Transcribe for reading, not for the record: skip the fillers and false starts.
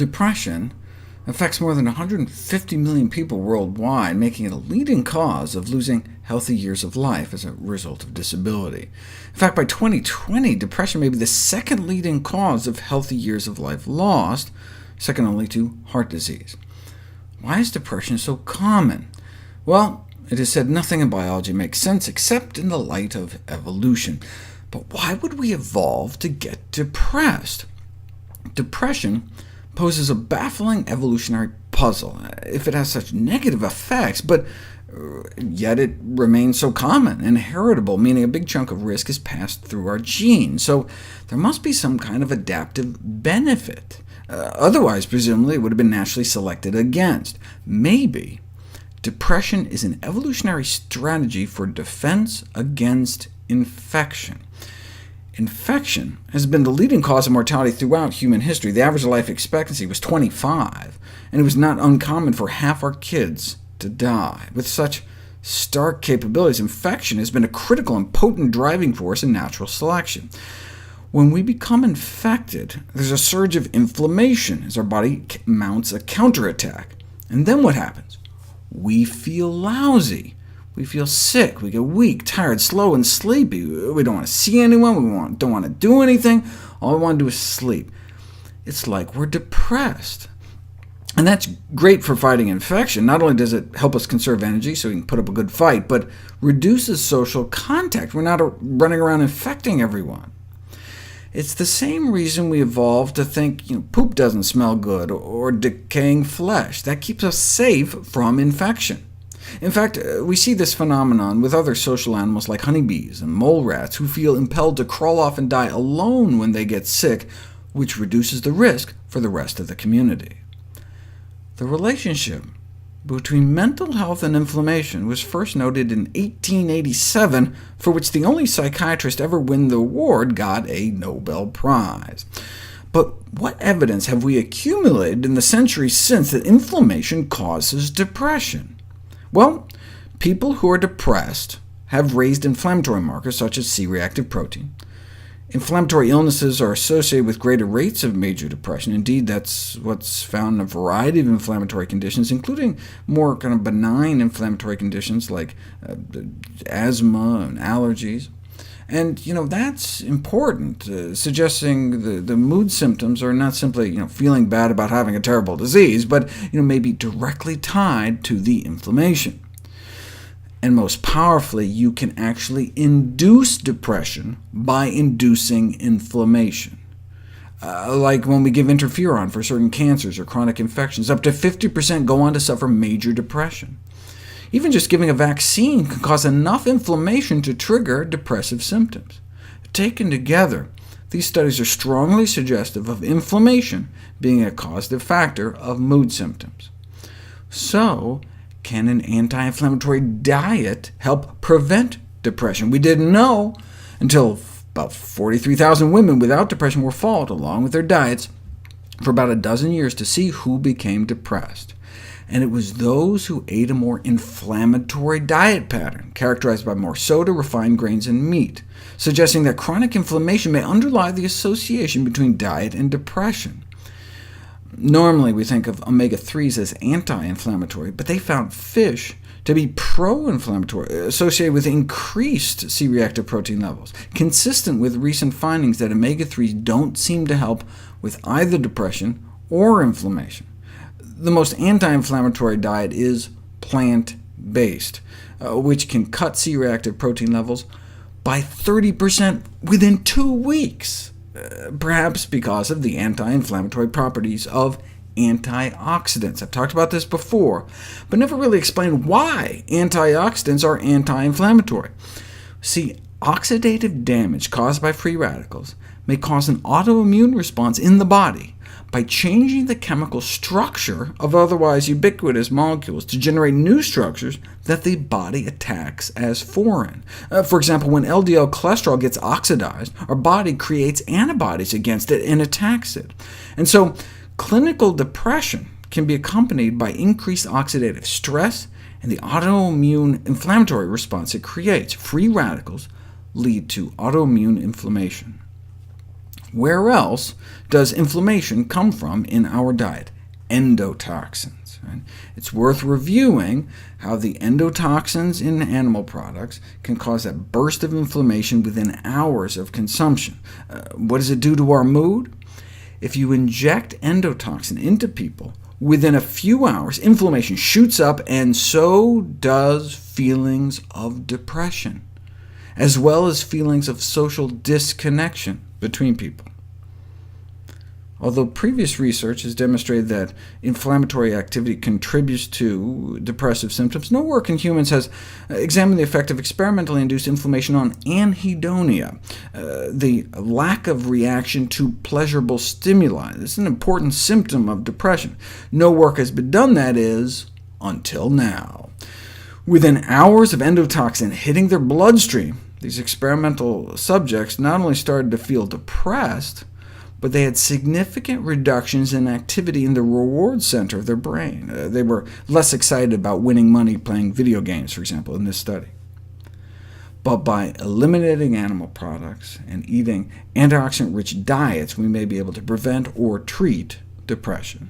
Depression affects more than 150 million people worldwide, making it a leading cause of losing healthy years of life as a result of disability. In fact, by 2020, depression may be the second leading cause of healthy years of life lost, second only to heart disease. Why is depression so common? Well, it is said nothing in biology makes sense except in the light of evolution. But why would we evolve to get depressed? Depression poses a baffling evolutionary puzzle, if it has such negative effects, but yet it remains so common and heritable, meaning a big chunk of risk is passed through our genes. So there must be some kind of adaptive benefit. Otherwise, presumably, it would have been naturally selected against. Maybe depression is an evolutionary strategy for defense against infection. Infection has been the leading cause of mortality throughout human history. The average life expectancy was 25, and it was not uncommon for half our kids to die. With such stark capabilities, infection has been a critical and potent driving force in natural selection. When we become infected, there's a surge of inflammation as our body mounts a counterattack. And then what happens? We feel lousy. We feel sick, we get weak, tired, slow, and sleepy. We don't want to see anyone, we don't want to do anything. All we want to do is sleep. It's like we're depressed. And that's great for fighting infection. Not only does it help us conserve energy so we can put up a good fight, but reduces social contact. We're not running around infecting everyone. It's the same reason we evolved to think poop doesn't smell good, or decaying flesh. That keeps us safe from infection. In fact, we see this phenomenon with other social animals like honeybees and mole rats, who feel impelled to crawl off and die alone when they get sick, which reduces the risk for the rest of the community. The relationship between mental health and inflammation was first noted in 1887, for which the only psychiatrist ever win the award got a Nobel Prize. But what evidence have we accumulated in the centuries since that inflammation causes depression? Well, people who are depressed have raised inflammatory markers such as C-reactive protein. Inflammatory illnesses are associated with greater rates of major depression. Indeed, that's what's found in a variety of inflammatory conditions, including more kind of benign inflammatory conditions like asthma and allergies. And that's important, suggesting the mood symptoms are not simply feeling bad about having a terrible disease, but maybe directly tied to the inflammation. And most powerfully, you can actually induce depression by inducing inflammation. Like when we give interferon for certain cancers or chronic infections, up to 50% go on to suffer major depression. Even just giving a vaccine can cause enough inflammation to trigger depressive symptoms. Taken together, these studies are strongly suggestive of inflammation being a causative factor of mood symptoms. So, can an anti-inflammatory diet help prevent depression? We didn't know until about 43,000 women without depression were followed, along with their diets, for about a dozen years to see who became depressed. And it was those who ate a more inflammatory diet pattern, characterized by more soda, refined grains, and meat, suggesting that chronic inflammation may underlie the association between diet and depression. Normally, we think of omega-3s as anti-inflammatory, but they found fish to be pro-inflammatory, associated with increased C-reactive protein levels, consistent with recent findings that omega-3s don't seem to help with either depression or inflammation. The most anti-inflammatory diet is plant-based, which can cut C-reactive protein levels by 30% within 2 weeks, perhaps because of the anti-inflammatory properties of antioxidants. I've talked about this before, but never really explained why antioxidants are anti-inflammatory. See, oxidative damage caused by free radicals may cause an autoimmune response in the body by changing the chemical structure of otherwise ubiquitous molecules to generate new structures that the body attacks as foreign. For example, when LDL cholesterol gets oxidized, our body creates antibodies against it and attacks it. And so clinical depression can be accompanied by increased oxidative stress and the autoimmune inflammatory response it creates. Free radicals lead to autoimmune inflammation. Where else does inflammation come from in our diet? Endotoxins. Right? It's worth reviewing how the endotoxins in animal products can cause a burst of inflammation within hours of consumption. What does it do to our mood? If you inject endotoxin into people, within a few hours, inflammation shoots up, and so does feelings of depression, as well as feelings of social disconnection between people. Although previous research has demonstrated that inflammatory activity contributes to depressive symptoms, no work in humans has examined the effect of experimentally induced inflammation on anhedonia, the lack of reaction to pleasurable stimuli. This is an important symptom of depression. No work has been done, that is, until now. Within hours of endotoxin hitting their bloodstream, these experimental subjects not only started to feel depressed, but they had significant reductions in activity in the reward center of their brain. They were less excited about winning money playing video games, for example, in this study. But by eliminating animal products and eating antioxidant-rich diets, we may be able to prevent or treat depression.